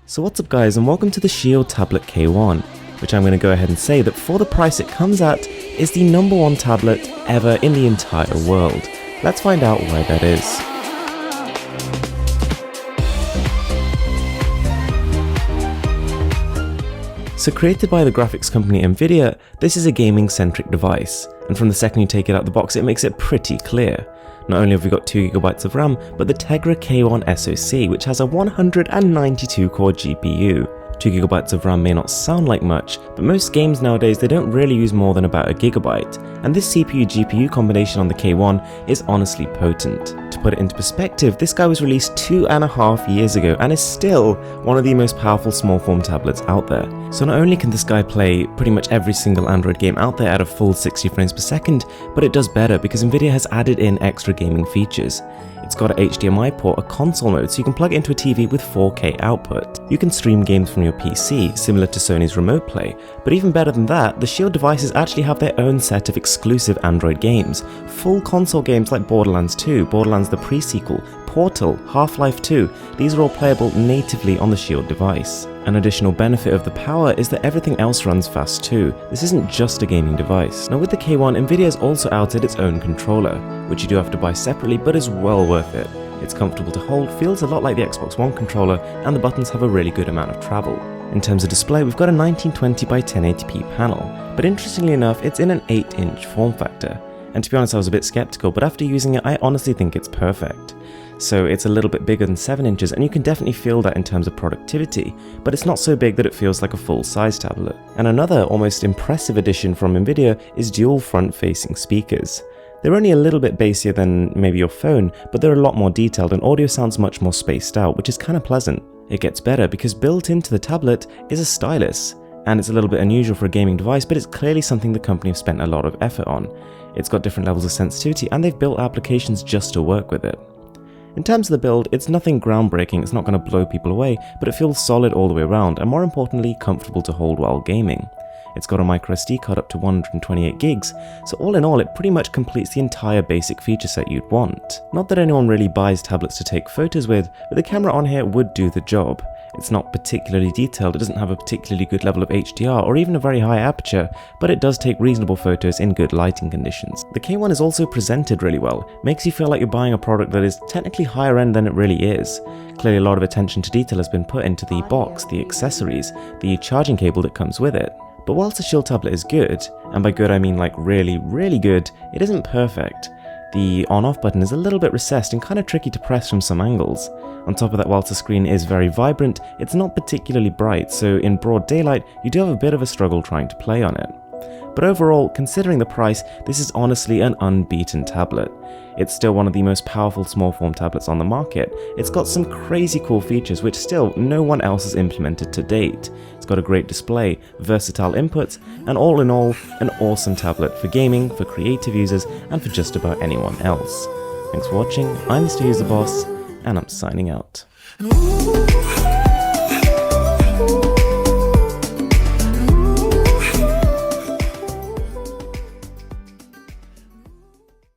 So what's up guys, and welcome to the Shield Tablet K1, which I'm going to go ahead and say that for the price it comes at is the #1 tablet ever in the entire world. Let's find out why that is. So created by the graphics company Nvidia, this is a gaming centric device, and from the second you take it out the box it makes it pretty clear. Not only have we got 2GB of RAM, but the Tegra K1 SoC, which has a 192 core GPU. 2GB of RAM may not sound like much, but most games nowadays they don't really use more than about a gigabyte, and this CPU-GPU combination on the K1 is honestly potent. To put it into perspective, this guy was released 2.5 years ago and is still one of the most powerful small form tablets out there. So not only can this guy play pretty much every single Android game out there at a full 60 frames per second, but it does better because Nvidia has added in extra gaming features. It's got an HDMI port, a console mode, so you can plug it into a TV with 4K output. You can stream games from your PC, similar to Sony's Remote Play, but even better than that, the Shield devices actually have their own set of exclusive Android games. Full console games like Borderlands 2, Borderlands the pre-sequel, Portal, Half-Life 2, these are all playable natively on the Shield device. An additional benefit of the power is that everything else runs fast too. This isn't just a gaming device. Now with the K1, Nvidia has also outed its own controller, which you do have to buy separately but is well worth it. It's comfortable to hold, feels a lot like the Xbox One controller, and the buttons have a really good amount of travel. In terms of display, we've got a 1920 by 1080p panel, but interestingly enough it's in an 8-inch form factor. And to be honest I was a bit skeptical, but after using it I honestly think it's perfect. So it's a little bit bigger than 7 inches, and you can definitely feel that in terms of productivity, but it's not so big that it feels like a full-size tablet. And another almost impressive addition from Nvidia is dual front-facing speakers. They're only a little bit bassier than maybe your phone, but they're a lot more detailed and audio sounds much more spaced out, which is kind of pleasant. It gets better because built into the tablet is a stylus, and it's a little bit unusual for a gaming device, but it's clearly something the company have spent a lot of effort on. It's got different levels of sensitivity, and they've built applications just to work with it. In terms of the build, it's nothing groundbreaking, it's not going to blow people away, but it feels solid all the way around, and more importantly, comfortable to hold while gaming. It's got a microSD card up to 128 gigs, so all in all it pretty much completes the entire basic feature set you'd want. Not that anyone really buys tablets to take photos with, but the camera on here would do the job. It's not particularly detailed, it doesn't have a particularly good level of HDR or even a very high aperture, but it does take reasonable photos in good lighting conditions. The K1 is also presented really well, makes you feel like you're buying a product that is technically higher end than it really is. Clearly a lot of attention to detail has been put into the box, the accessories, the charging cable that comes with it. But whilst the Shield tablet is good, and by good I mean like really, really good, it isn't perfect. The on-off button is a little bit recessed and kind of tricky to press from some angles. On top of that, whilst the screen is very vibrant, it's not particularly bright, so in broad daylight you do have a bit of a struggle trying to play on it. But overall, considering the price, this is honestly an unbeaten tablet. It's still one of the most powerful small form tablets on the market. It's got some crazy cool features which still no one else has implemented to date. It's got a great display, versatile inputs, and all in all, an awesome tablet for gaming, for creative users, and for just about anyone else. Thanks for watching, I'm Mrwhosetheboss, and I'm signing out.